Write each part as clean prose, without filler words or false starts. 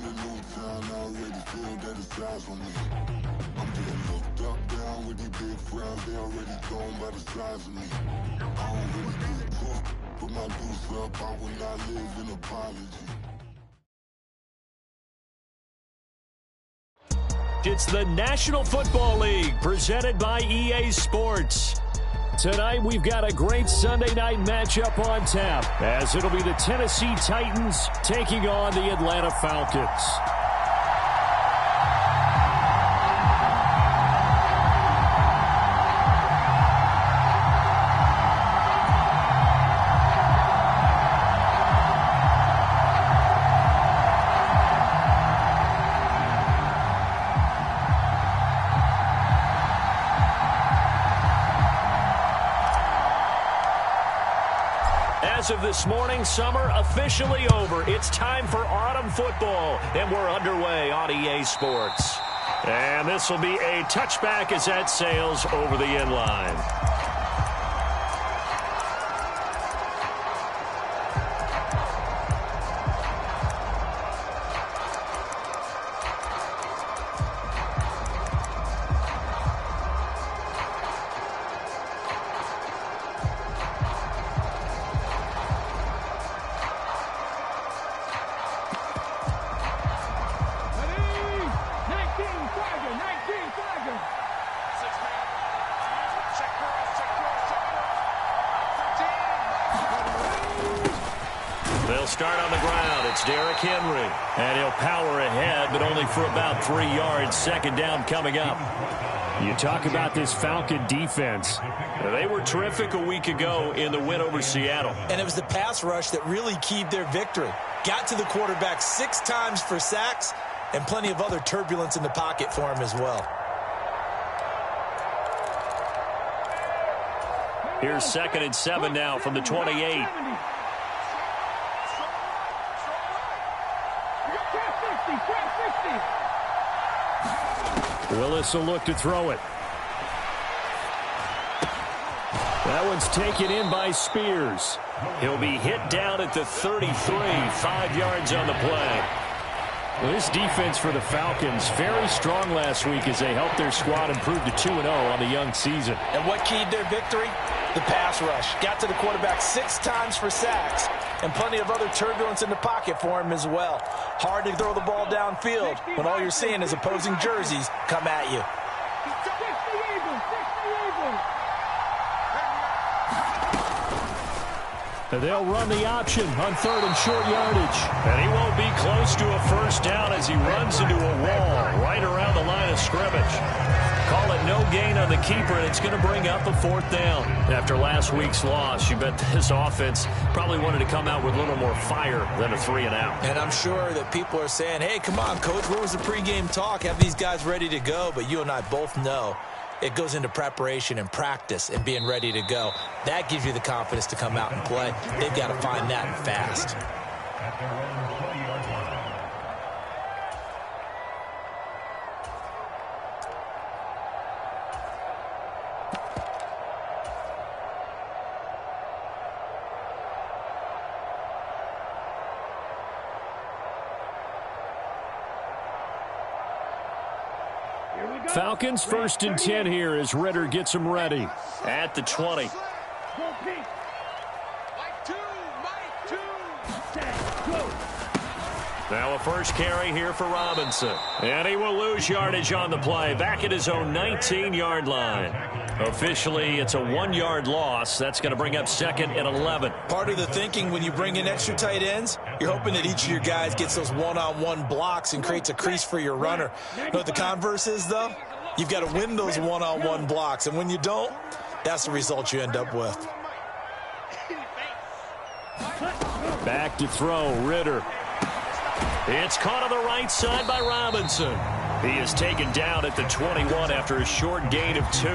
a new town, I already feel that it's eyes on me. I'm getting looked up, down with these big frowns, they already gone by the size of me. I don't really get tough, put my deuce up, I will not live in apology. It's the National Football League presented by EA Sports. Tonight we've got a great Sunday night matchup on tap as it'll be the Tennessee Titans taking on the Atlanta Falcons. As of this morning, summer officially over. It's time for autumn football, and we're underway on EA Sports. And this will be a touchback as that sails over the end line. Start on the ground. It's Derrick Henry. And he'll power ahead, but only for about 3 yards. Second down coming up. You talk about this Falcon defense. They were terrific a week ago in the win over Seattle. And it was the pass rush that really keyed their victory. Got to the quarterback 6 times for sacks and plenty of other turbulence in the pocket for him as well. Here's 2nd and 7 now from the 28. Willis will look to throw it. That one's taken in by Spears. He'll be hit down at the 33, 5 yards on the play. Well, this defense for the Falcons, very strong last week as they helped their squad improve to 2-0 on the young season. And what keyed their victory? The pass rush. Got to the quarterback 6 times for sacks and plenty of other turbulence in the pocket for him as well. Hard to throw the ball downfield when all you're seeing is opposing jerseys come at you. They'll run the option on 3rd and short yardage. And he won't be close to a first down as he runs into a wall right around the line of scrimmage. Call it no gain on the keeper, and it's going to bring up a 4th down. After last week's loss, you bet this offense probably wanted to come out with a little more fire than a 3 and out. And I'm sure that people are saying, hey, come on, Coach, where was the pregame talk? Have these guys ready to go? But you and I both know it goes into preparation and practice and being ready to go. That gives you the confidence to come out and play. They've got to find that fast. Falcons 1st and 10 here as Ritter gets them ready at the 20. Now a first carry here for Robinson. And he will lose yardage on the play. Back at his own 19-yard line. Officially, it's a 1-yard loss. That's going to bring up 2nd and 11. Part of the thinking when you bring in extra tight ends, you're hoping that each of your guys gets those one-on-one blocks and creates a crease for your runner. You know what the converse is, though? You've got to win those one-on-one blocks. And when you don't, that's the result you end up with. Back to throw, Ritter. It's caught on the right side by Robinson. He is taken down at the 21 after a short gain of 2.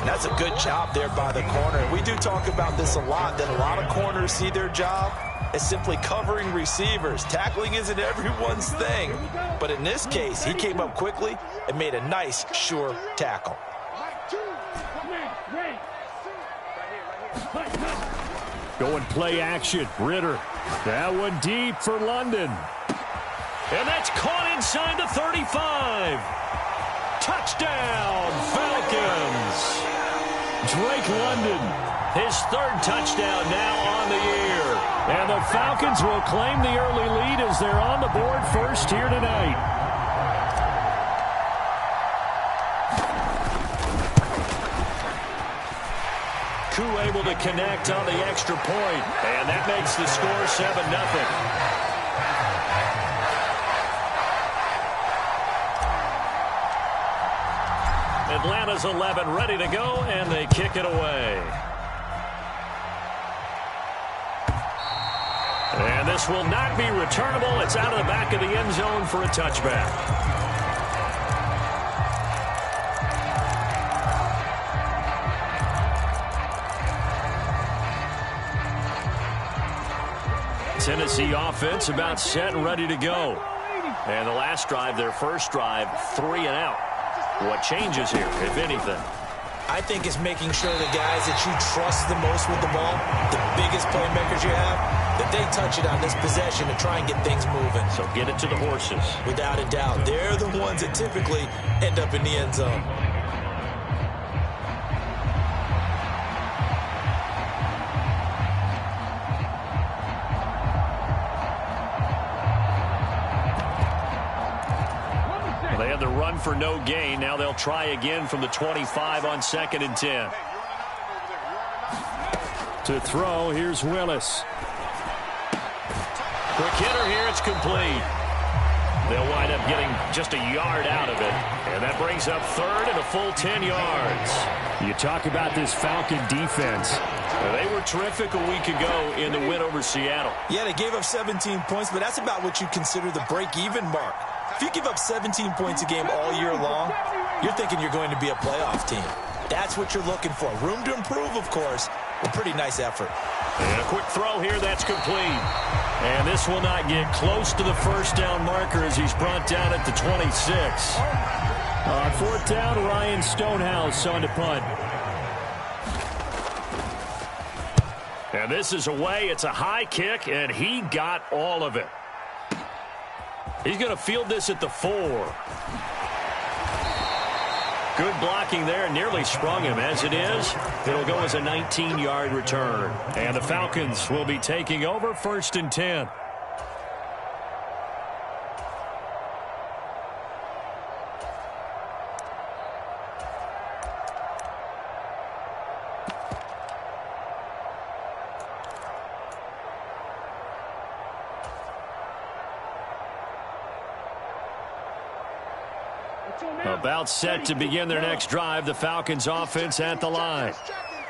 That's a good job there by the corner. We do talk about this a lot, that a lot of corners see their job as simply covering receivers. Tackling isn't everyone's thing. But in this case, he came up quickly and made a nice, sure tackle. Going play action. Ritter. That one deep for London. And that's caught inside the 35. Touchdown, Falcons. Drake London, his third touchdown now on the year. And the Falcons will claim the early lead as they're on the board first here tonight. Koo able to connect on the extra point, and that makes the score 7-0. Atlanta's 11 ready to go, and they kick it away. And this will not be returnable. It's out of the back of the end zone for a touchback. Tennessee offense about set and ready to go. And the last drive, their first drive, 3 and out. What changes here, if anything? I think it's making sure the guys that you trust the most with the ball, the biggest playmakers you have, that they touch it on this possession to try and get things moving. So get it to the horses. Without a doubt. They're the ones that typically end up in the end zone. They had the run for no gain. Now they'll try again from the 25 on 2nd and 10. To throw, here's Willis. Quick hitter here, it's complete. They'll wind up getting just a yard out of it. And that brings up third and a full 10 yards. You talk about this Falcon defense. They were terrific a week ago in the win over Seattle. Yeah, they gave up 17 points, but that's about what you consider the break-even mark. If you give up 17 points a game all year long, you're thinking you're going to be a playoff team. That's what you're looking for. Room to improve, of course, but pretty nice effort. And a quick throw here, that's complete. And this will not get close to the first down marker as he's brought down at the 26. On 4th down, Ryan Stonehouse on to punt. And this is away. It's a high kick, and he got all of it. He's going to field this at the 4. Good blocking there. Nearly sprung him. As it is, it'll go as a 19-yard return. And the Falcons will be taking over 1st and 10. About set to begin their next drive. The Falcons offense at the line.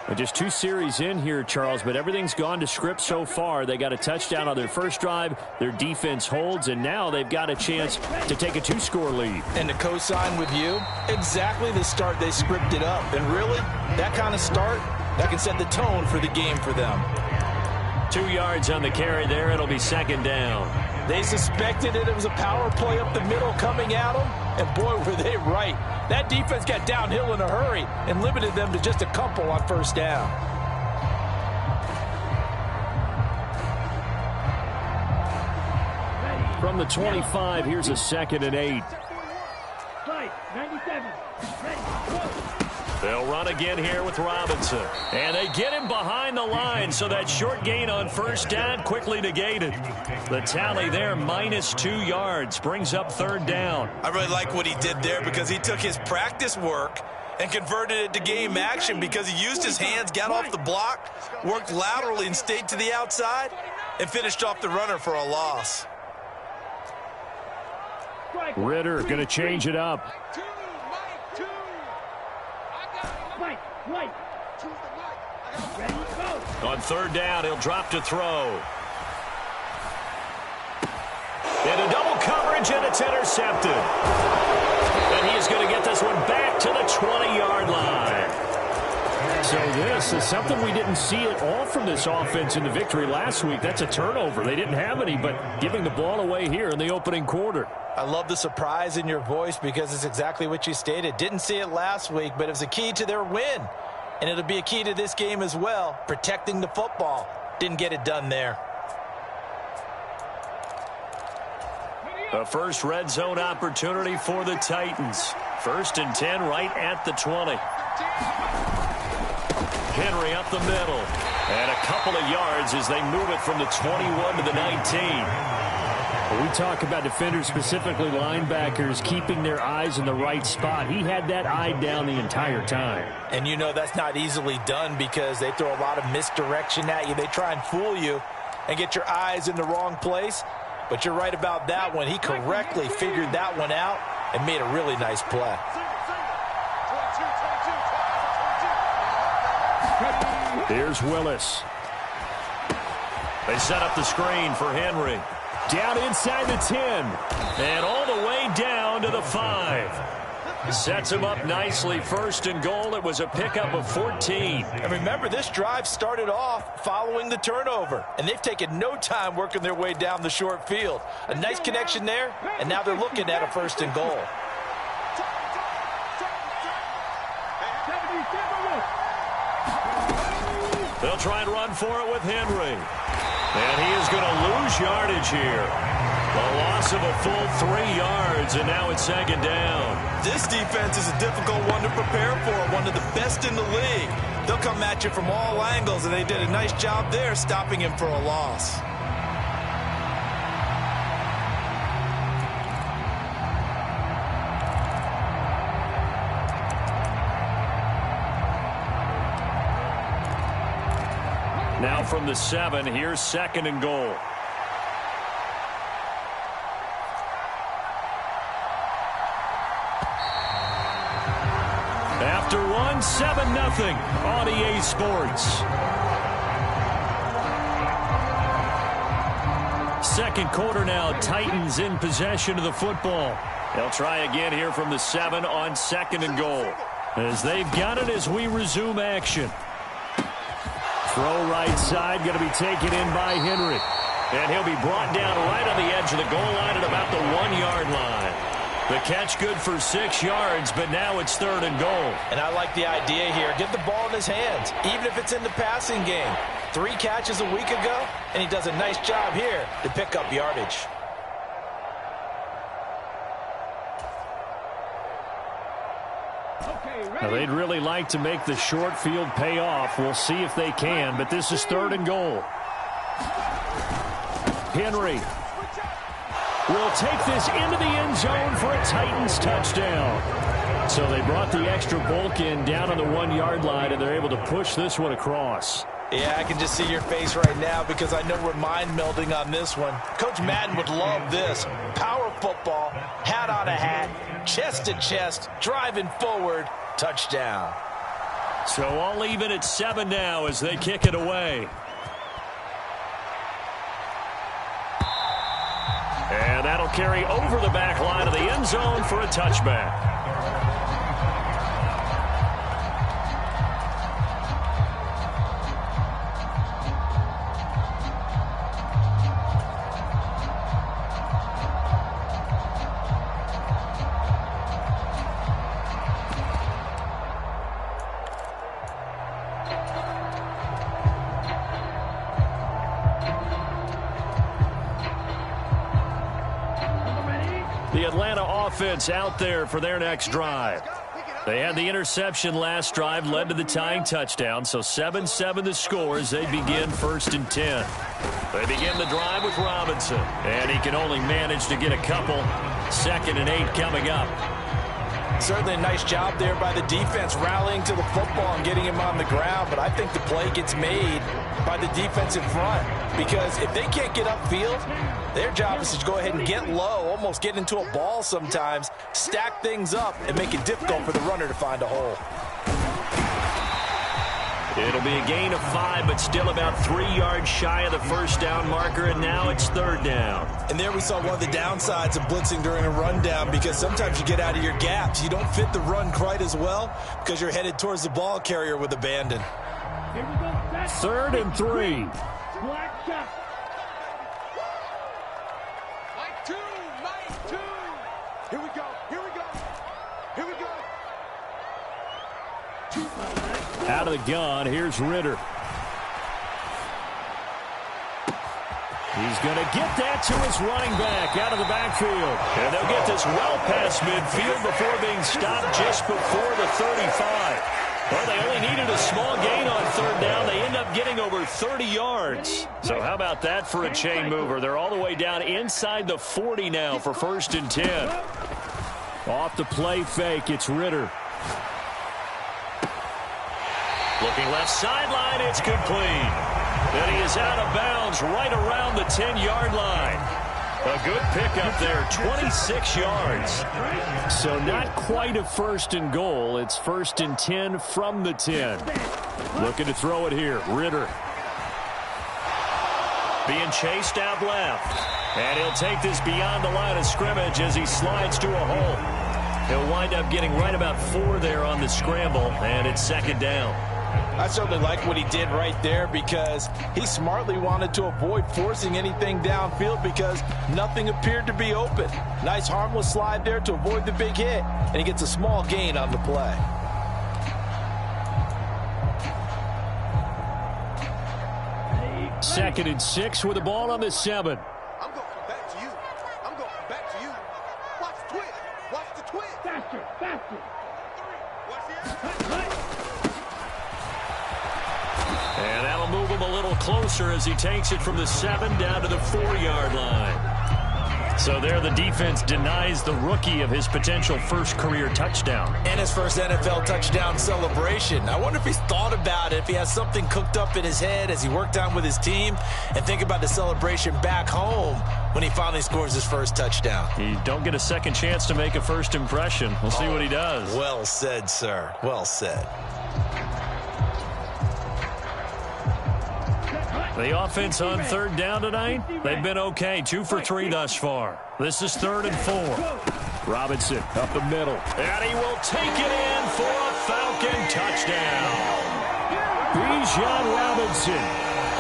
And just 2 series in here, Charles, but everything's gone to script so far. They got a touchdown on their first drive. Their defense holds, and now they've got a chance to take a 2-score lead. And to co-sign with you, exactly the start they scripted up. And really, that kind of start, that can set the tone for the game for them. 2 yards on the carry there. It'll be 2nd down. They suspected it was a power play up the middle coming at them, and boy, were they right. That defense got downhill in a hurry and limited them to just a couple on 1st down. From the 25, here's a 2nd and 8. They'll run again here with Robinson. And they get him behind the line, so that short gain on 1st down quickly negated. The tally there, -2 yards, brings up 3rd down. I really like what he did there because he took his practice work and converted it to game action because he used his hands, got off the block, worked laterally and stayed to the outside, and finished off the runner for a loss. Ritter going to change it up. On 3rd down, he'll drop to throw. Into double coverage, and it's intercepted. And he is going to get this one back to the 20-yard line. So this is something we didn't see at all from this offense in the victory last week. That's a turnover. They didn't have any, but giving the ball away here in the opening quarter. I love the surprise in your voice because it's exactly what you stated. Didn't see it last week, but it was a key to their win. And it'll be a key to this game as well, protecting the football. Didn't get it done there. The first red zone opportunity for the Titans. 1st and 10 right at the 20. Henry up the middle. And a couple of yards as they move it from the 21 to the 19. We talk about defenders, specifically linebackers, keeping their eyes in the right spot. He had that eye down the entire time. And you know that's not easily done because they throw a lot of misdirection at you. They try and fool you and get your eyes in the wrong place. But you're right about that one. He correctly figured that one out and made a really nice play. Here's Willis. They set up the screen for Henry. Down inside the 10. And all the way down to the 5. Sets him up nicely. 1st and goal. It was a pickup of 14. And remember, this drive started off following the turnover. And they've taken no time working their way down the short field. A nice connection there. And now they're looking at a 1st and goal. They'll try and run for it with Henry. And he is going to lose yardage here. A loss of a full 3 yards, and now it's 2nd down. This defense is a difficult one to prepare for, one of the best in the league. They'll come at you from all angles, and they did a nice job there stopping him for a loss. Now from the 7, here's 2nd and goal. After one, 7-0 on EA Sports. 2nd quarter now, Titans in possession of the football. They'll try again here from the 7 on 2nd and goal. As they've got it as we resume action. Throw right side, going to be taken in by Henry. And he'll be brought down right on the edge of the goal line at about the 1-yard line. The catch good for 6 yards, but now it's 3rd and goal. And I like the idea here. Get the ball in his hands, even if it's in the passing game. 3 catches a week ago, and he does a nice job here to pick up yardage. Now they'd really like to make the short field pay off. We'll see if they can, but this is 3rd and goal. Henry will take this into the end zone for a Titans touchdown. So they brought the extra bulk in down on the 1-yard line, and they're able to push this one across. Yeah, I can just see your face right now because I know we're mind melding on this one. Coach Madden would love this. Power football, hat on a hat, chest to chest, driving forward, touchdown. So all even at 7 now as they kick it away. And that'll carry over the back line of the end zone for a touchback. The Atlanta offense out there for their next drive. They had the interception last drive, led to the tying touchdown, so 7-7 the score as they begin 1st and 10. They begin the drive with Robinson, and he can only manage to get a couple. 2nd and 8 coming up. Certainly a nice job there by the defense rallying to the football and getting him on the ground, but I think the play gets made by the defense in front because if they can't get upfield, their job is to go ahead and get low, almost get into a ball sometimes, stack things up, and make it difficult for the runner to find a hole. It'll be a gain of 5, but still about 3 yards shy of the 1st down marker, and now it's 3rd down. And there we saw one of the downsides of blitzing during a rundown because sometimes you get out of your gaps. You don't fit the run quite as well because you're headed towards the ball carrier with abandon. 3rd and 3. Here we go. Here we go. Here we go. Out of the gun, here's Ritter. He's going to get that to his running back out of the backfield. And they'll get this well past midfield before being stopped just before the 35. Well, they only needed a small gain on third down. They end up getting over 30 yards. So how about that for a chain mover? They're all the way down inside the 40 now for 1st and 10. Off the play fake, it's Ritter. Looking left sideline, it's complete. And he is out of bounds right around the 10-yard line. A good pickup there, 26 yards. So not quite a 1st and goal. It's 1st and 10 from the 10. Looking to throw it here, Ritter. Being chased out left. And he'll take this beyond the line of scrimmage as he slides to a hole. He'll wind up getting right about 4 there on the scramble, and it's 2nd down. I certainly like what he did right there because he smartly wanted to avoid forcing anything downfield because nothing appeared to be open. Nice harmless slide there to avoid the big hit, and he gets a small gain on the play. Second and 6 with the ball on the 7. I'm going back to you. I'm going back to you. Watch the twist. Watch the twist. Faster, faster. Watch the And that'll move him a little closer as he takes it from the 7 down to the 4-yard line. So there the defense denies the rookie of his potential first career touchdown. And his first NFL touchdown celebration. I wonder if he's thought about it, if he has something cooked up in his head as he worked on with his team, and think about the celebration back home when he finally scores his first touchdown. You don't get a second chance to make a first impression. We'll see what he does. Well said, sir. Well said. The offense on 3rd down tonight, they've been okay. 2 for 3 thus far. This is 3rd and 4. Robinson up the middle. And he will take it in for a Falcon touchdown. Bijan Robinson,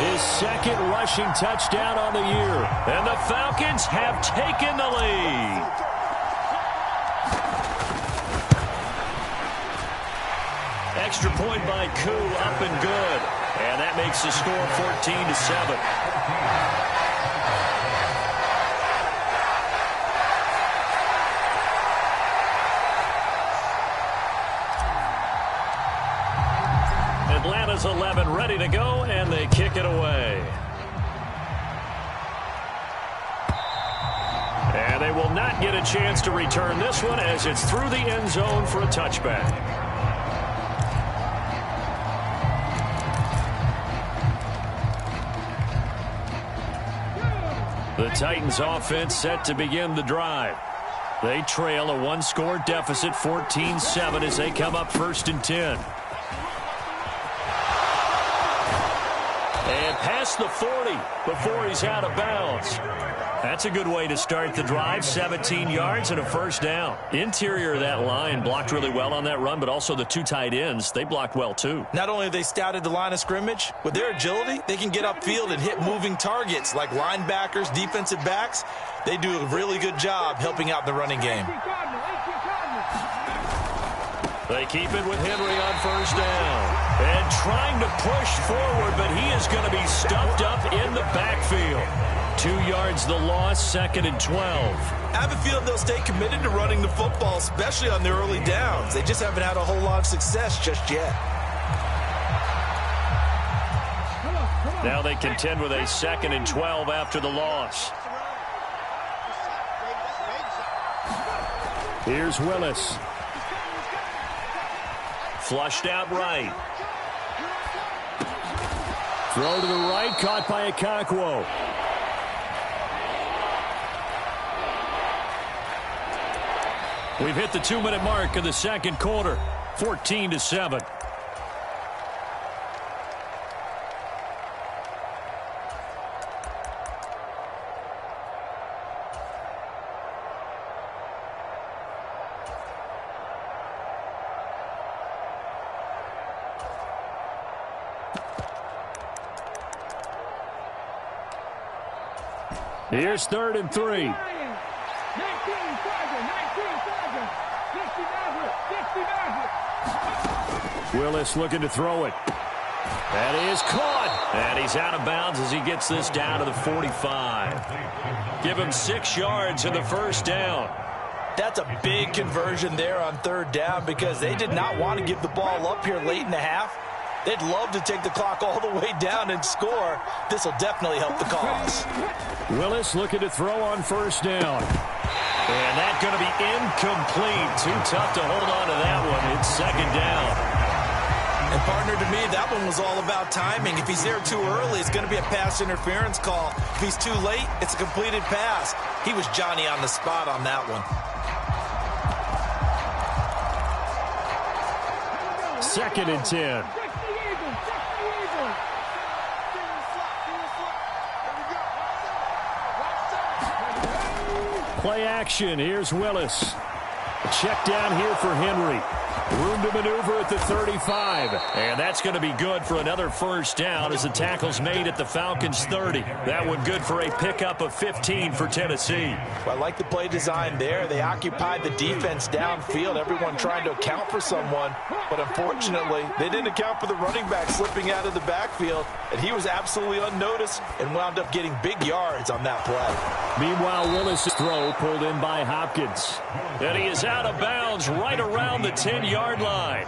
his 2nd rushing touchdown on the year. And the Falcons have taken the lead. Extra point by Koo, up and good. And that makes the score 14-7. Atlanta's 11 ready to go, and they kick it away. And they will not get a chance to return this one as it's through the end zone for a touchback. The Titans offense set to begin the drive. They trail a 1-score deficit, 14-7, as they come up 1st and 10. And past the 40 before he's out of bounds. That's a good way to start the drive. 17 yards and a 1st down. Interior of that line blocked really well on that run, but also the 2 tight ends, they blocked well too. Not only have they scouted the line of scrimmage, with their agility, they can get upfield and hit moving targets like linebackers, defensive backs. They do a really good job helping out the running game. They keep it with Henry on 1st down. And trying to push forward, but he is going to be stuffed up in the backfield. 2 yards the loss, 2nd and 12. I have a feeling they'll stay committed to running the football, especially on their early downs. They just haven't had a whole lot of success just yet. Now they contend with a 2nd and 12 after the loss. Here's Willis. Flushed out right. Throw to the right, caught by Okonkwo. We've hit the 2-minute mark of the 2nd quarter, 14-7. Here's 3rd and 3. Willis looking to throw it. That is caught. And he's out of bounds as he gets this down to the 45. Give him 6 yards in the first down. That's a big conversion there on third down because they did not want to give the ball up here late in the half. They'd love to take the clock all the way down and score. This will definitely help the cause. Willis looking to throw on first down. And that's going to be incomplete. Too tough to hold on to that one. It's second down. And partner, to me, that one was all about timing. If he's there too early, it's going to be a pass interference call. If he's too late, it's a completed pass. He was Johnny on the spot on that one. Second and 10. Play action. Here's Willis. A check down here for Henry. Room to maneuver at the 35. And that's going to be good for another first down as the tackle's made at the Falcons' 30. That one good for a pickup of 15 for Tennessee. Well, I like the play design there. They occupied the defense downfield, everyone trying to account for someone. But unfortunately, they didn't account for the running back slipping out of the backfield. And he was absolutely unnoticed and wound up getting big yards on that play. Meanwhile, Willis' throw pulled in by Hopkins. And he is out of bounds right around the 10-yard line.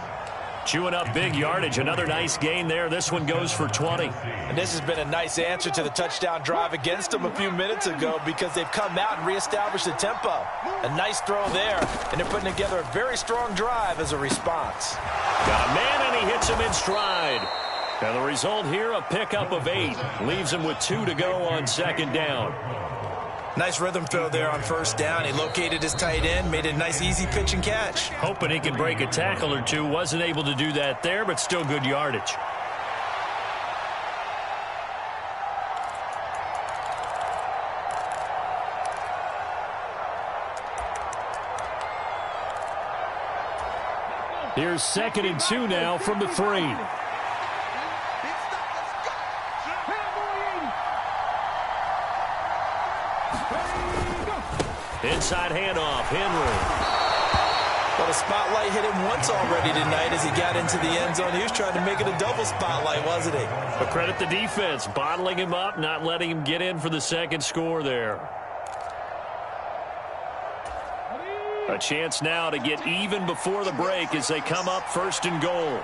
Chewing up big yardage. Another nice gain there. This one goes for 20. And this has been a nice answer to the touchdown drive against them a few minutes ago because they've come out and reestablished the tempo. A nice throw there, and they're putting together a very strong drive as a response. Got a man, and he hits him in stride. And the result here, a pickup of 8. Leaves him with 2 to go on second down. Nice rhythm throw there on first down. He located his tight end, made a nice easy pitch and catch. Hoping he can break a tackle or two. Wasn't able to do that there, but still good yardage. Here's second and 2 now from the 3. Inside handoff, Henry. Well, the spotlight hit him once already tonight as he got into the end zone. He was trying to make it a double spotlight, wasn't he? But credit the defense, bottling him up, not letting him get in for the second score there. A chance now to get even before the break as they come up first and goal.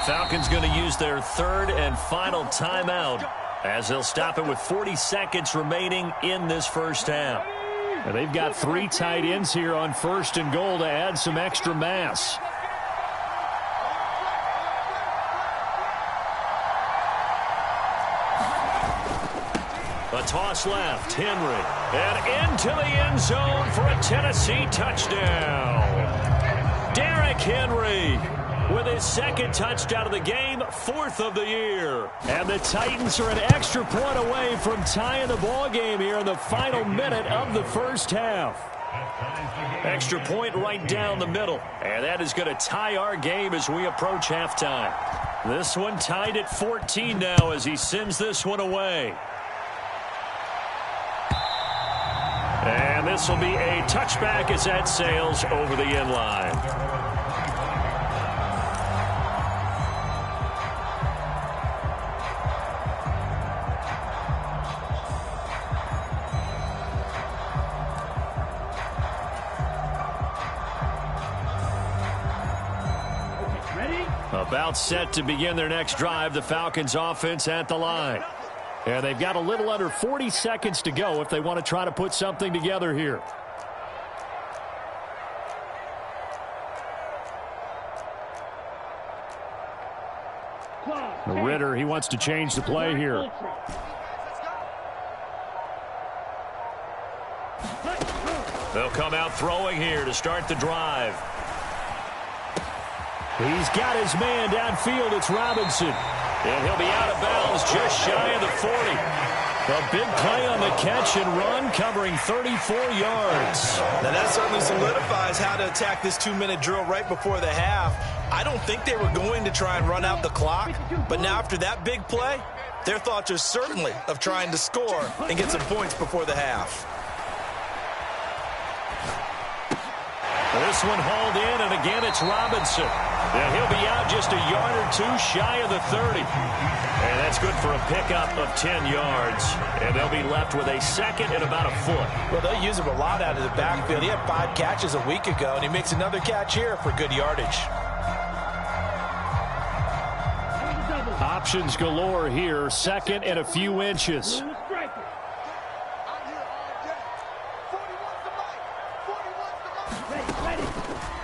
Falcons going to use their third and final timeout as they'll stop it with 40 seconds remaining in this first half. And they've got 3 tight ends here on first and goal to add some extra mass. A toss left, Henry. And into the end zone for a Tennessee touchdown. Derrick Henry with his second touchdown of the game, 4th of the year. And the Titans are an extra point away from tying the ball game here in the final minute of the first half. Extra point right down the middle. And that is going to tie our game as we approach halftime. This one tied at 14 now as he sends this one away. And this will be a touchback as that sails over the end line. About set to begin their next drive, the Falcons offense at the line. And they've got a little under 40 seconds to go if they want to try to put something together here. Ritter, he wants to change the play here. They'll come out throwing here to start the drive. He's got his man downfield. It's Robinson. And he'll be out of bounds just shy of the 40. A big play on the catch and run, covering 34 yards. Now that certainly solidifies how to attack this 2-minute drill right before the half. I don't think they were going to try and run out the clock, but now after that big play, their thoughts are certainly of trying to score and get some points before the half. This one hauled in, and again it's Robinson. And he'll be out just a yard or two shy of the 30. And that's good for a pickup of 10 yards. And they'll be left with a second and about a foot. Well, they'll use him a lot out of the backfield. He had 5 catches a week ago, and he makes another catch here for good yardage. Options galore here. Second and a few inches.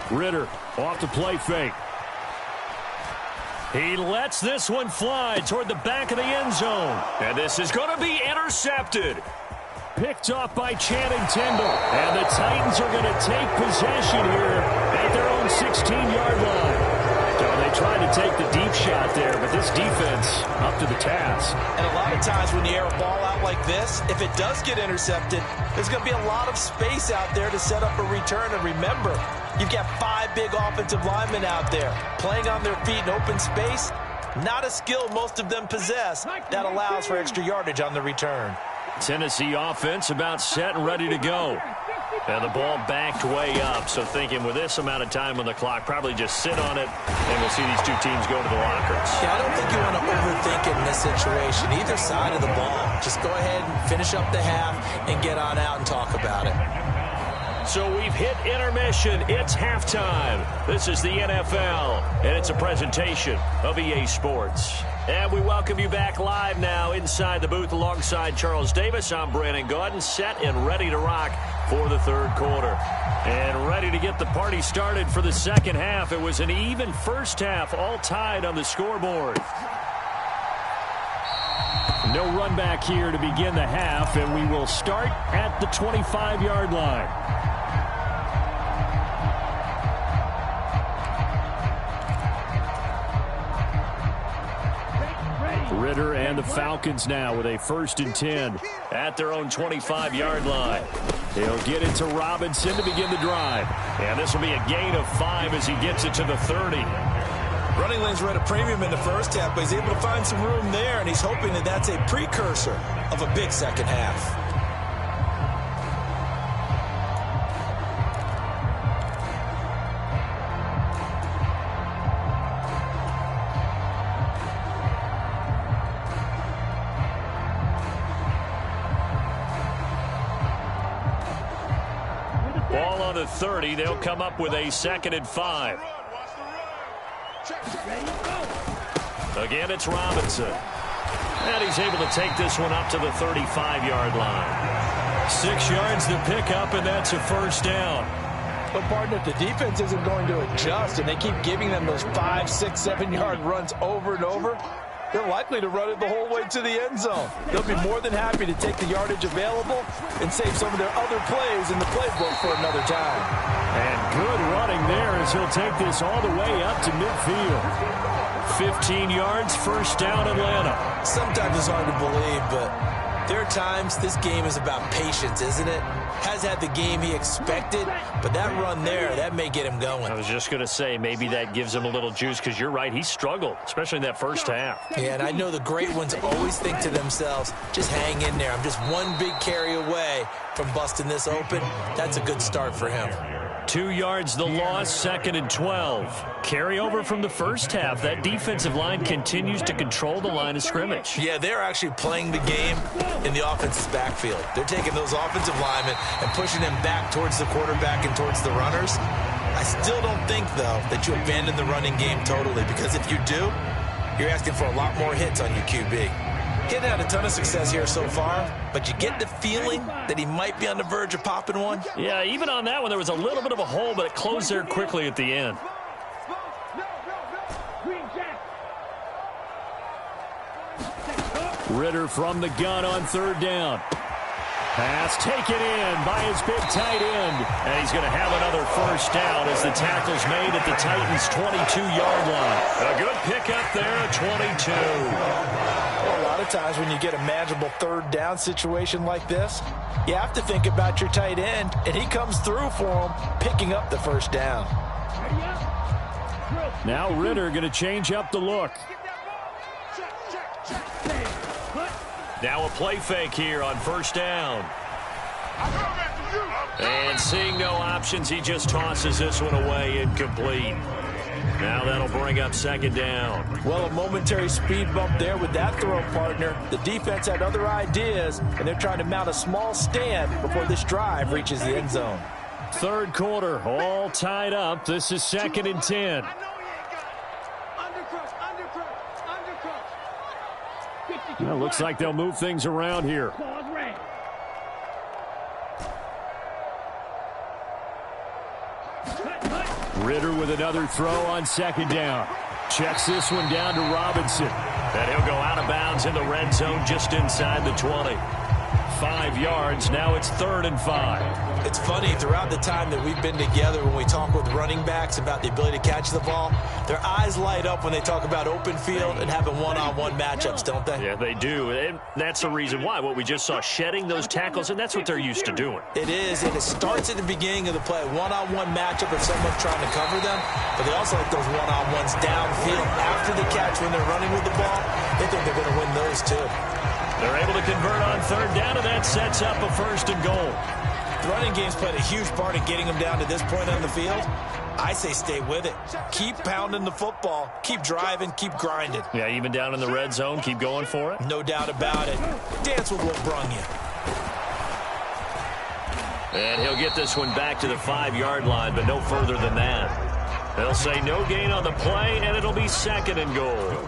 Ritter off the play fake. He lets this one fly toward the back of the end zone. And this is going to be intercepted. Picked off by Channing Tindall. And the Titans are going to take possession here at their own 16-yard line. So they tried to take the deep shot there, but this defense up to the task. And a lot of times when you air a ball out like this, if it does get intercepted, there's going to be a lot of space out there to set up a return. And remember, you've got 5 big offensive linemen out there playing on their feet in open space. Not a skill most of them possess that allows for extra yardage on the return. Tennessee offense about set and ready to go. And the ball backed way up, so thinking with this amount of time on the clock, probably just sit on it, and we'll see these two teams go to the lockers. Yeah, I don't think you want to overthink it in this situation. Either side of the ball. Just go ahead and finish up the half and get on out and talk about it. So we've hit intermission. It's halftime. This is the NFL, and it's a presentation of EA Sports. And we welcome you back live now inside the booth alongside Charles Davis. I'm Brandon Gaudin, set and ready to rock for the third quarter. And ready to get the party started for the second half. It was an even first half, all tied on the scoreboard. No run back here to begin the half, and we will start at the 25-yard line. Ritter and the Falcons now with a 1st and 10 at their own 25-yard line. They'll get it to Robinson to begin the drive. And this will be a gain of 5 as he gets it to the 30. Running lanes were at a premium in the first half, but he's able to find some room there, and he's hoping that that's a precursor of a big second half. Ball on the 30. They'll come up with a 2nd and 5. Again, it's Robinson. And he's able to take this one up to the 35-yard line. 6 yards to pick up, and that's a first down. But, partner, if the defense isn't going to adjust and they keep giving them those 5, 6, 7-yard runs over and over, they're likely to run it the whole way to the end zone. They'll be more than happy to take the yardage available and save some of their other plays in the playbook for another time. And good running there as he'll take this all the way up to midfield. 15 yards, first down, Atlanta. Sometimes it's hard to believe, but there are times this game is about patience, isn't it? Has had the game he expected, but that run there, that may get him going. I was just going to say, maybe that gives him a little juice, because you're right, he struggled, especially in that first half. Yeah, and I know the great ones always think to themselves, just hang in there. I'm just one big carry away from busting this open. That's a good start for him. 2 yards the loss, 2nd and 12. Carry over from the first half. That defensive line continues to control the line of scrimmage. Yeah, they're actually playing the game in the offense's backfield. They're taking those offensive linemen and pushing them back towards the quarterback and towards the runners. I still don't think, though, that you abandon the running game totally, because if you do, you're asking for a lot more hits on your QB. Getting had a ton of success here so far, but you get the feeling that he might be on the verge of popping one. Yeah, even on that one, there was a little bit of a hole, but it closed there quickly at the end. Ritter from the gun on 3rd down. Pass taken in by his big tight end. And he's going to have another first down as the tackle's made at the Titans' 22-yard line. A good pickup there at 22. Well, a lot of times when you get a manageable 3rd down situation like this, you have to think about your tight end, and he comes through for him, picking up the first down. Now Ritter going to change up the look. Now a play fake here on first down. And seeing no options, he just tosses this one away, incomplete. Now that'll bring up second down. Well, a momentary speed bump there with that throw, partner. The defense had other ideas, and they're trying to mount a small stand before this drive reaches the end zone. Third quarter, all tied up. This is 2nd and 10. Well, looks like they'll move things around here. Ritter with another throw on second down. Checks this one down to Robinson. And he'll go out of bounds in the red zone just inside the 20. 5 yards. Now it's 3rd and 5. It's funny, throughout the time that we've been together, when we talk with running backs about the ability to catch the ball, their eyes light up when they talk about open field and having one-on-one matchups, don't they? Yeah, they do. And that's the reason why. What we just saw, shedding those tackles, and that's what they're used to doing. It is, and it starts at the beginning of the play. One-on-one matchup if someone's trying to cover them, but they also like those one-on-ones downfield after the catch when they're running with the ball. They think they're going to win those, too. They're able to convert on 3rd down, and that sets up a 1st and goal. The running game's played a huge part in getting them down to this point on the field. I say stay with it. Keep pounding the football. Keep driving. Keep grinding. Yeah, even down in the red zone, keep going for it. No doubt about it. Dance with what brung you. And he'll get this one back to the 5-yard line, but no further than that. They'll say no gain on the play, and it'll be 2nd and goal.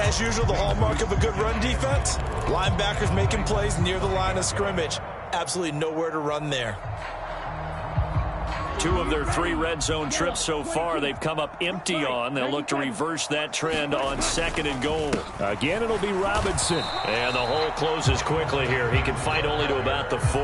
As usual, the hallmark of a good run defense, linebackers making plays near the line of scrimmage. Absolutely nowhere to run there. 2 of their 3 red zone trips so far they've come up empty on. They'll look to reverse that trend on 2nd and goal. Again, it'll be Robinson. And the hole closes quickly here. He can fight only to about the 4.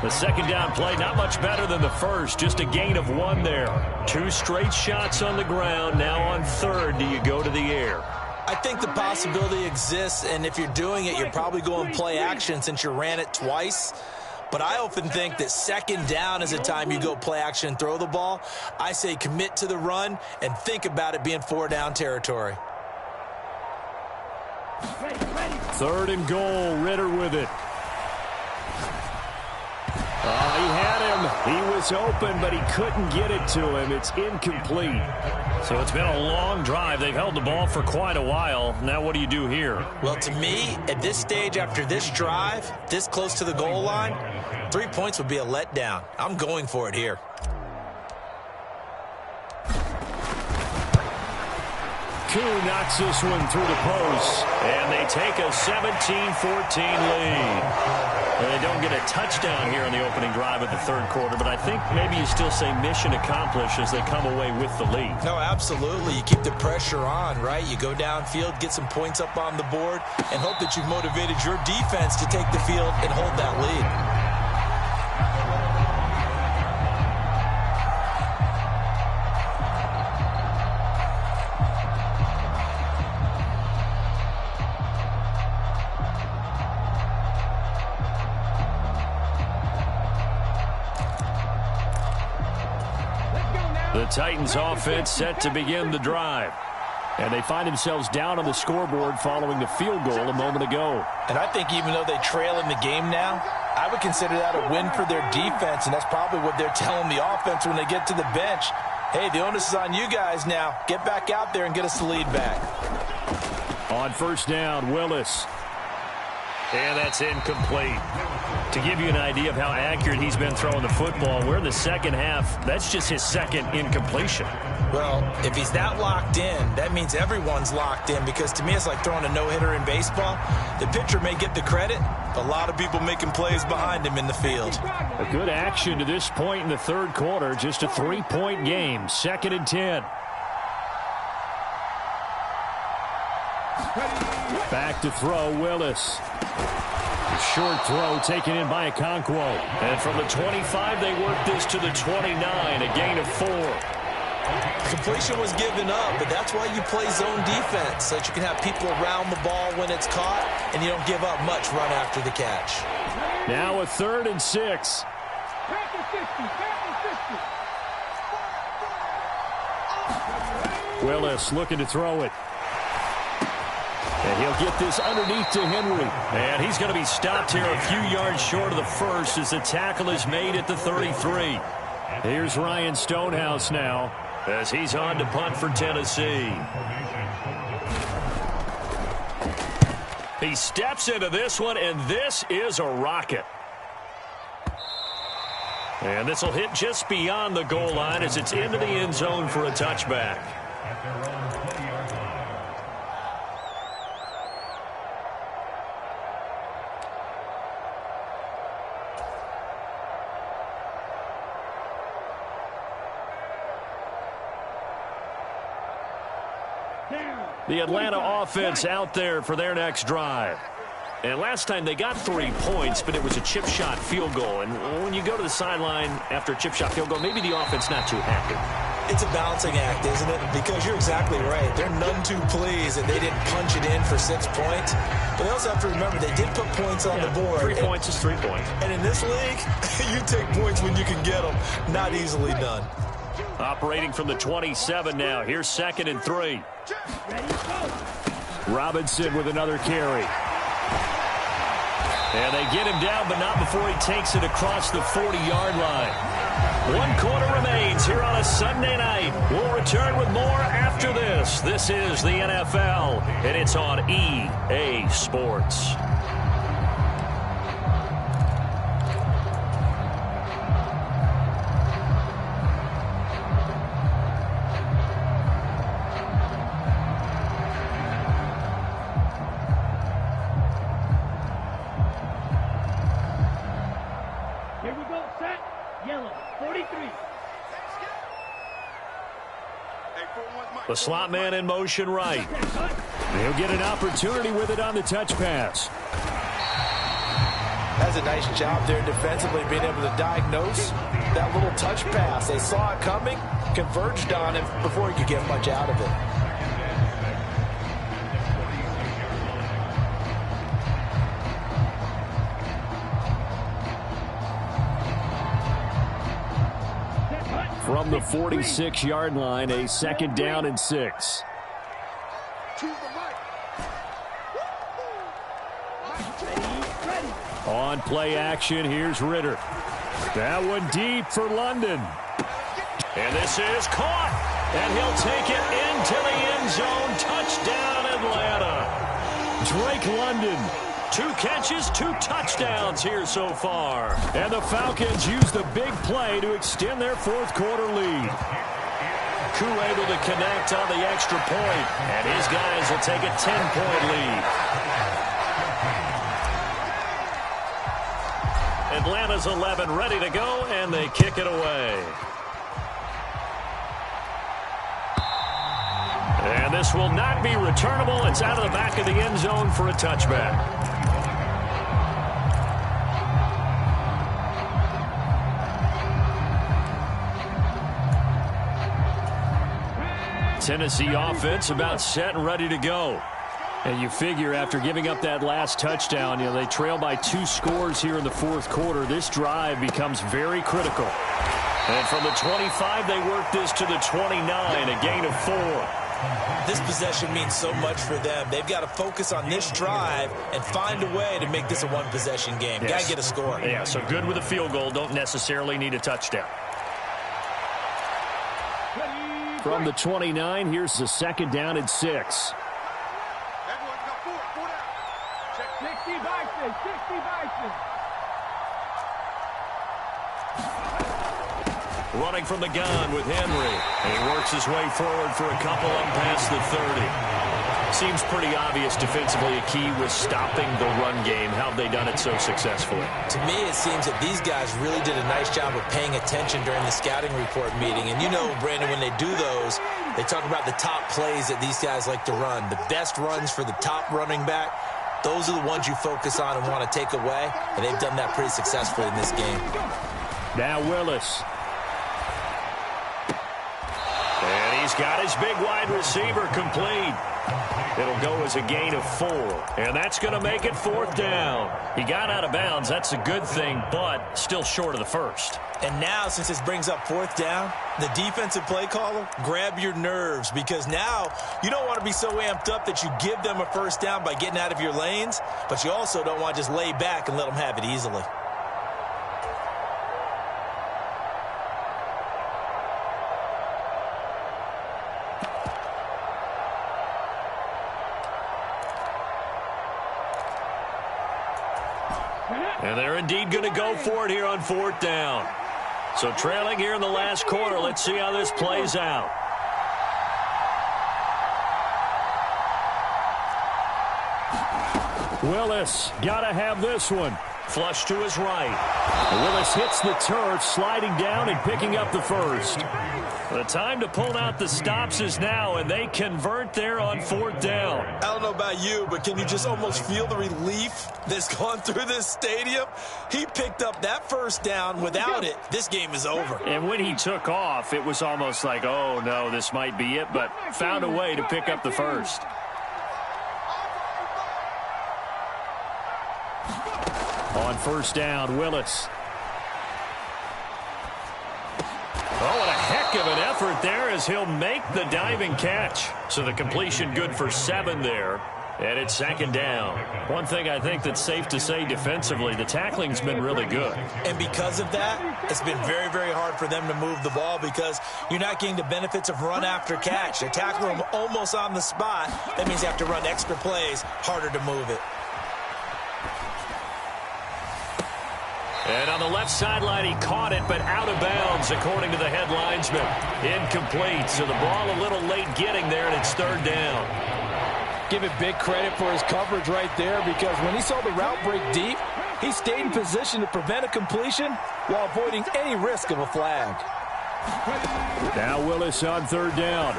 The 2nd down play, not much better than the first. Just a gain of 1 there. 2 straight shots on the ground. Now on 3rd, do you go to the air? I think the possibility exists, and if you're doing it, you're probably going play action since you ran it twice. But I often think that 2nd down is a time you go play action and throw the ball. I say commit to the run and think about it being 4-down territory. 3rd and goal, Ritter with it. He had him. He was open, but he couldn't get it to him. It's incomplete. So it's been a long drive. They've held the ball for quite a while. Now what do you do here? Well, to me, at this stage after this drive, this close to the goal line, 3 points would be a letdown. I'm going for it here. Koo knocks this one through the post. And they take a 17-14 lead. They don't get a touchdown here on the opening drive of the 3rd quarter, but I think maybe you still say mission accomplished as they come away with the lead. No, absolutely. You keep the pressure on, right? You go downfield, get some points up on the board, and hope that you've motivated your defense to take the field and hold that lead. The Titans offense set to begin the drive. And they find themselves down on the scoreboard following the field goal a moment ago. And I think even though they trail in the game now, I would consider that a win for their defense, and that's probably what they're telling the offense when they get to the bench. Hey, the onus is on you guys now. Get back out there and get us the lead back. On 1st down, Willis. And that's incomplete. To give you an idea of how accurate he's been throwing the football, we're in the 2nd half. That's just his 2nd incompletion. Well, if he's that locked in, that means everyone's locked in, because to me it's like throwing a no-hitter in baseball. The pitcher may get the credit, but a lot of people making plays behind him in the field. A good action to this point in the 3rd quarter. Just a 3-point game. 2nd and 10. Back to throw, Willis. Short throw taken in by Okonkwo. And from the 25, they work this to the 29, a gain of 4. Completion was given up, but that's why you play zone defense, so that you can have people around the ball when it's caught, and you don't give up much run after the catch. Now a 3rd and 6. Willis looking to throw it. And he'll get this underneath to Henry. And he's going to be stopped here a few yards short of the first as the tackle is made at the 33. Here's Ryan Stonehouse now as he's on to punt for Tennessee. He steps into this one, and this is a rocket. And this will hit just beyond the goal line as it's into the end zone for a touchback. The Atlanta offense out there for their next drive. And last time they got 3 points, but it was a chip shot field goal. And when you go to the sideline after a chip shot field goal, maybe the offense not too happy. It's a balancing act, isn't it? Because you're exactly right. They're none too pleased that they didn't punch it in for 6 points. But they also have to remember they did put points on the board. 3 points is 3 points. And in this league, you take points when you can get them. Not easily done. Operating from the 27 now. Here's 2nd and 3. Robinson with another carry. And they get him down, but not before he takes it across the 40-yard line. 1 quarter remains here on a Sunday night. We'll return with more after this. This is the NFL, and it's on EA Sports. The slot man in motion right. He'll get an opportunity with it on the touch pass. That's a nice job there defensively, being able to diagnose that little touch pass. They saw it coming, converged on him before he could get much out of it. From the 46-yard line, a 2nd down and 6. On play action, here's Ritter. That one deep for London. And this is caught. And he'll take it into the end zone. Touchdown, Atlanta. Drake London. 2 catches, 2 touchdowns here so far. And the Falcons use the big play to extend their 4th quarter lead. Koo able to connect on the extra point. And his guys will take a 10-point lead. Atlanta's 11 ready to go, and they kick it away. And this will not be returnable. It's out of the back of the end zone for a touchback. Tennessee offense about set and ready to go. And you figure after giving up that last touchdown, they trail by 2 scores here in the 4th quarter. This drive becomes very critical. And from the 25, they work this to the 29, a gain of 4. This possession means so much for them. They've got to focus on this drive and find a way to make this a one-possession game. Yes. Got to get a score. Yeah, so good with a field goal. Don't necessarily need a touchdown. From the 29, here's the 2nd down and 6. Everyone's got 4 down. Check 60 Bison, 60 Bison. Running from the gun with Henry. And he works his way forward for a couple up past the 30. Seems pretty obvious defensively a key was stopping the run game. How have they done it so successfully? To me, it seems that these guys really did a nice job of paying attention during the scouting report meeting. And you know, Brandon, when they do those, they talk about the top plays that these guys like to run. The best runs for the top running back, those are the ones you focus on and want to take away. And they've done that pretty successfully in this game. Now Willis. And he He's got his big wide receiver complete. It'll go as a gain of 4. And that's going to make it 4th down. He got out of bounds. That's a good thing, but still short of the first. And now, since this brings up 4th down, the defensive play caller, grab your nerves, because now you don't want to be so amped up that you give them a first down by getting out of your lanes, but you also don't want to just lay back and let them have it easily. And they're indeed going to go for it here on 4th down. So trailing here in the last quarter. Let's see how this plays out. Willis got to have this one. Flush to his right. Willis hits the turf, sliding down and picking up the first. The time to pull out the stops is now, and they convert there on 4th down. I don't know about you, but can you just almost feel the relief that's gone through this stadium? He picked up that first down. Without it, this game is over. And when he took off, it was almost like, oh, no, this might be it, but found a way to pick up the first. On 1st down, Willis. Oh, and a heck of an effort there as he'll make the diving catch. So the completion good for 7 there. And it's 2nd down. One thing I think that's safe to say defensively, the tackling's been really good. And because of that, it's been very, very hard for them to move the ball because you're not getting the benefits of run after catch. They're tackling them almost on the spot. That means they have to run extra plays, harder to move it. And on the left sideline, he caught it, but out of bounds, according to the head linesman. Incomplete, so the ball a little late getting there, and it's 3rd down. Give it big credit for his coverage right there, because when he saw the route break deep, he stayed in position to prevent a completion while avoiding any risk of a flag. Now Willis on 3rd down.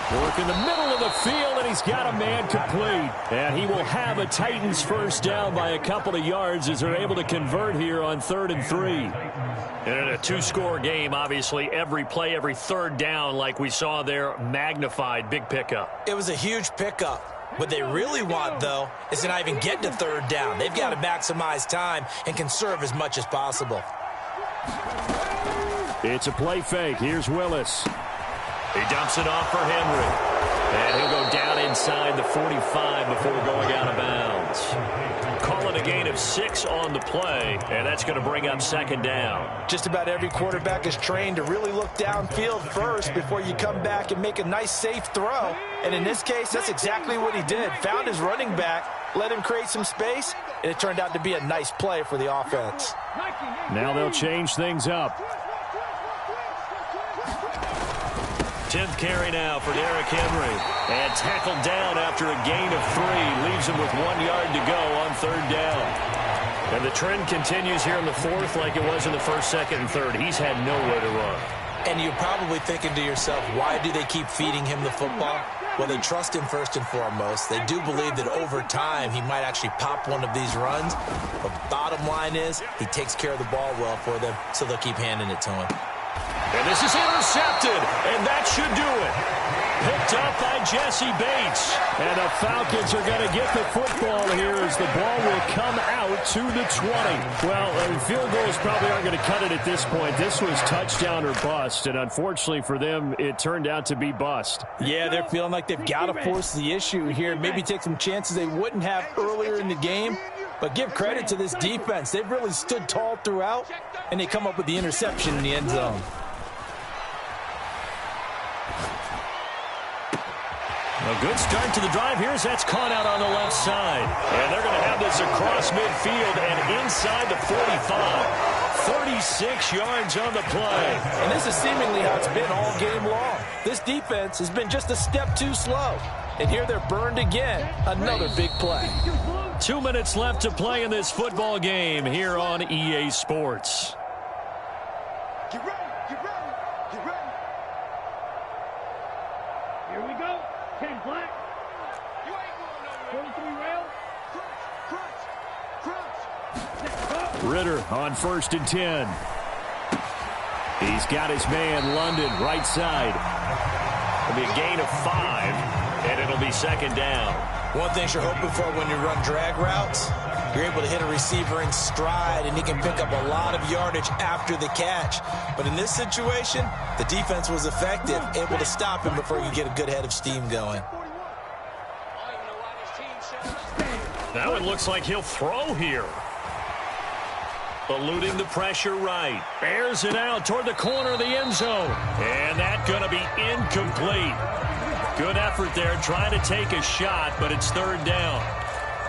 Work in the middle of the field, and he's got a man complete. And he will have a Titans first down by a couple of yards as they're able to convert here on 3rd and 3. And in a 2-score game, obviously, every play, every 3rd down, like we saw there, magnified, big pickup. It was a huge pickup. What they really want, though, is to not even get to 3rd down. They've got to maximize time and conserve as much as possible. It's a play fake. Here's Willis. He dumps it off for Henry. And he'll go down inside the 45 before going out of bounds. Call it a gain of 6 on the play, and that's going to bring up 2nd down. Just about every quarterback is trained to really look downfield first before you come back and make a nice, safe throw. And in this case, that's exactly what he did. Found his running back, let him create some space, and it turned out to be a nice play for the offense. Now they'll change things up. 10th carry now for Derrick Henry. And tackled down after a gain of 3. Leaves him with 1 yard to go on 3rd down. And the trend continues here in the 4th like it was in the 1st, 2nd, and 3rd. He's had nowhere to run. And you're probably thinking to yourself, why do they keep feeding him the football? Well, they trust him first and foremost. They do believe that over time he might actually pop one of these runs. But bottom line is he takes care of the ball well for them, so they'll keep handing it to him. And this is intercepted, and that should do it. Picked up by Jesse Bates. And the Falcons are going to get the football here as the ball will come out to the 20. Well, field goals probably aren't going to cut it at this point. This was touchdown or bust, and unfortunately for them, it turned out to be bust. Yeah, they're feeling like they've got to force the issue here. Maybe take some chances they wouldn't have earlier in the game. But give credit to this defense. They've really stood tall throughout, and they come up with the interception in the end zone. A good start to the drive here as that's caught out on the left side. And they're going to have this across midfield and inside the 45. 36 yards on the play. And this is seemingly how it's been all game long. This defense has been just a step too slow. And here they're burned again. Another big play. 2 minutes left to play in this football game here on EA Sports. Get ready, get ready, get ready. Here we go. 10 black. You ain't going nowhere. 43 rail. Crunch, crunch, crunch. Ritter on 1st and 10. He's got his man, London, right side. be a gain of 5, and it'll be second down. One thing you're hoping for when you run drag routes, you're able to hit a receiver in stride, and he can pick up a lot of yardage after the catch. But in this situation, the defense was effective, able to stop him before he could get a good head of steam going. Now it looks like he'll throw here. Eluding the pressure right. Bears it out toward the corner of the end zone. And that's going to be incomplete. Good effort there, trying to take a shot, but it's third down.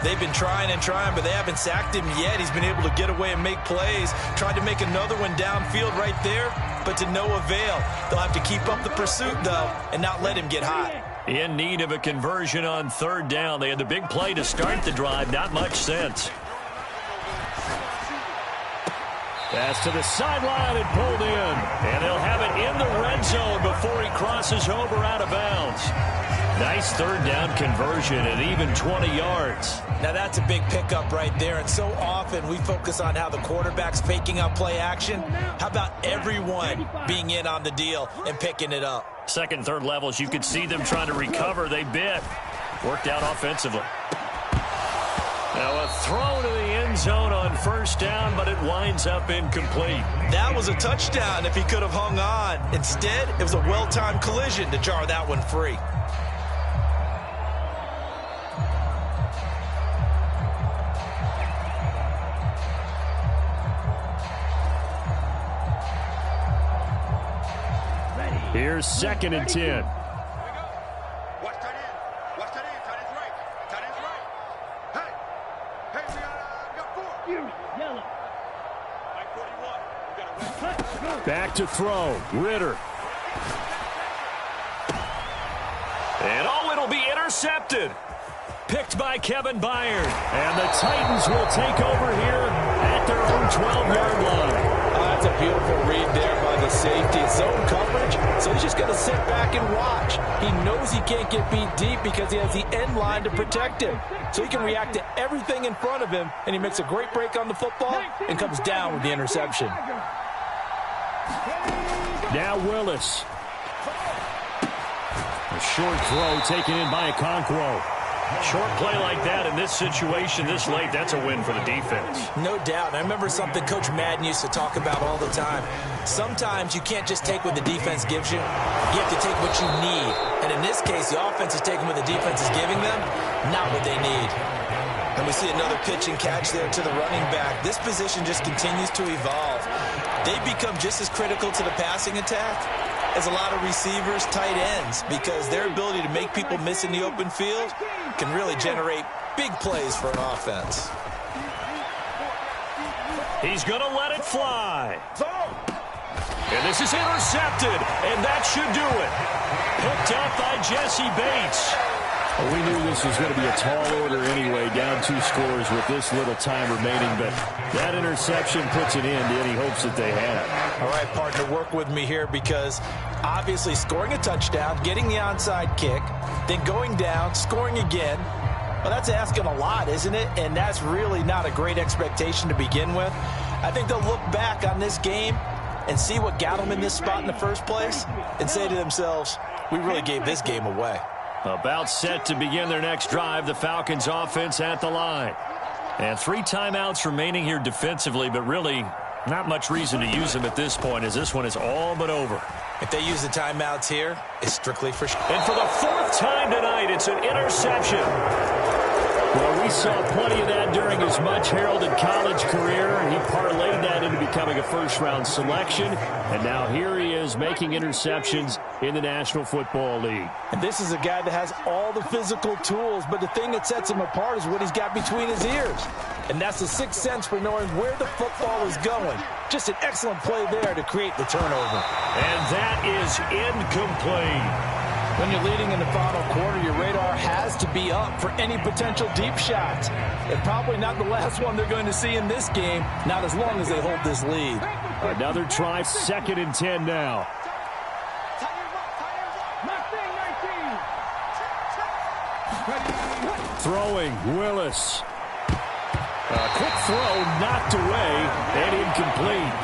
They've been trying and trying, but they haven't sacked him yet. He's been able to get away and make plays. Tried to make another one downfield right there, but to no avail. They'll have to keep up the pursuit, though, and not let him get hot. In need of a conversion on third down. They had the big play to start the drive. Not much sense. Pass to the sideline and pulled in. And they'll have it in the red zone before he crosses over out of bounds. Nice third down conversion and even 20 yards. Now that's a big pickup right there. And so often we focus on how the quarterback's faking out play action. How about everyone being in on the deal and picking it up? Second, third levels, you could see them trying to recover. They bit. Worked out offensively. Now a throw to the end zone on first down, but it winds up incomplete. That was a touchdown if he could have hung on. Instead, it was a well-timed collision to jar that one free. Here's second and 10. Watch tight end. Watch tight end. Tight end's right. Tight end's right. Hey, we got 4. Yellow. Like 41. We got a win. Back to throw. Ritter. And it'll be intercepted. Picked by Kevin Byard. And the Titans will take over here at their own 12-yard line. That's a beautiful read there by the safety. Zone coverage, so he's just going to sit back and watch. He knows he can't get beat deep because he has the end line to protect him. So he can react to everything in front of him, and he makes a great break on the football and comes down with the interception. Now Willis. A short throw taken in by Okonkwo. Short play like that in this situation this late, that's a win for the defense. No doubt. I remember something Coach Madden used to talk about all the time. Sometimes you can't just take what the defense gives you. You have to take what you need. And in this case, the offense is taking what the defense is giving them, not what they need. And we see another pitch and catch there to the running back. This position just continues to evolve. They become just as critical to the passing attack as a lot of receivers, tight ends, because their ability to make people miss in the open field can really generate big plays for an offense. He's going to let it fly. And this is intercepted, and that should do it. Picked up by Jesse Bates. Well, we knew this was going to be a tall order anyway, down 2 scores with this little time remaining, but that interception puts an end to any hopes that they had. All right, partner, work with me here because obviously scoring a touchdown, getting the onside kick, then going down, scoring again, well, that's asking a lot, isn't it? And that's really not a great expectation to begin with. I think they'll look back on this game and see what got them in this spot in the first place and say to themselves, we really gave this game away. About set to begin their next drive, the Falcons offense at the line. And 3 timeouts remaining here defensively, but really not much reason to use them at this point as this one is all but over. If they use the timeouts here, it's strictly for sure. And for the 4th time tonight, it's an interception. Well, we saw plenty of that during his much-heralded college career, and he parlayed that into becoming a first-round selection. And now here he is making interceptions in the National Football League. And this is a guy that has all the physical tools, but the thing that sets him apart is what he's got between his ears. And that's the 6th sense for knowing where the football is going. Just an excellent play there to create the turnover. And that is incomplete. When you're leading in the final quarter, your radar has to be up for any potential deep shots. And probably not the last one they're going to see in this game, not as long as they hold this lead. Another try, 2nd and 10 now. Throwing, Willis. A quick throw knocked away and incomplete.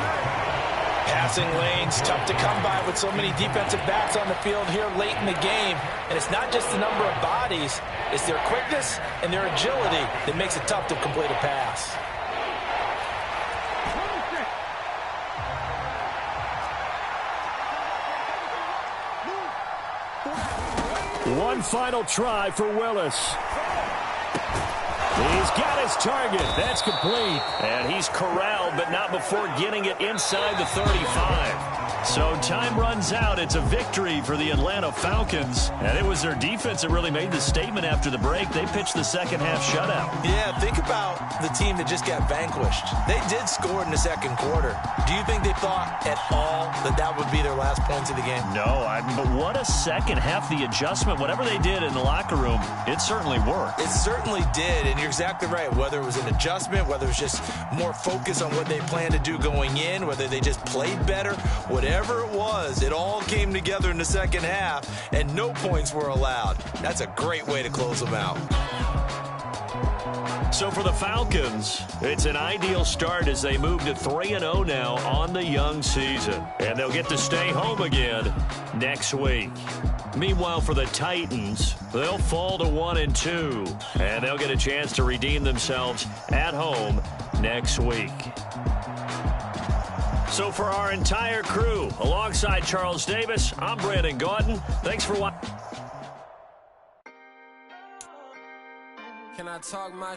passing lanes, tough to come by with so many defensive backs on the field here late in the game. And it's not just the number of bodies, it's their quickness and their agility that makes it tough to complete a pass. One final try for Willis. He's got his target. That's complete. And he's corralled, but not before getting it inside the 35. So time runs out. It's a victory for the Atlanta Falcons. And it was their defense that really made the statement after the break. They pitched the second half shutout. Yeah, think about the team that just got vanquished. They did score in the second quarter. Do you think they thought at all that that would be their last points of the game? No, but what a second half. The adjustment, whatever they did in the locker room, it certainly worked. It certainly did, and you're exactly right. Whether it was an adjustment, whether it was just more focus on what they planned to do going in, whether they just played better, whatever it was, it all came together in the second half, and no points were allowed. That's a great way to close them out. So for the Falcons, it's an ideal start as they move to 3-0 now on the young season. And they'll get to stay home again next week. Meanwhile, for the Titans, they'll fall to 1-2. And they'll get a chance to redeem themselves at home next week. So for our entire crew, alongside Charles Davis, I'm Brandon Gaudin. Thanks for watching. Can I talk my...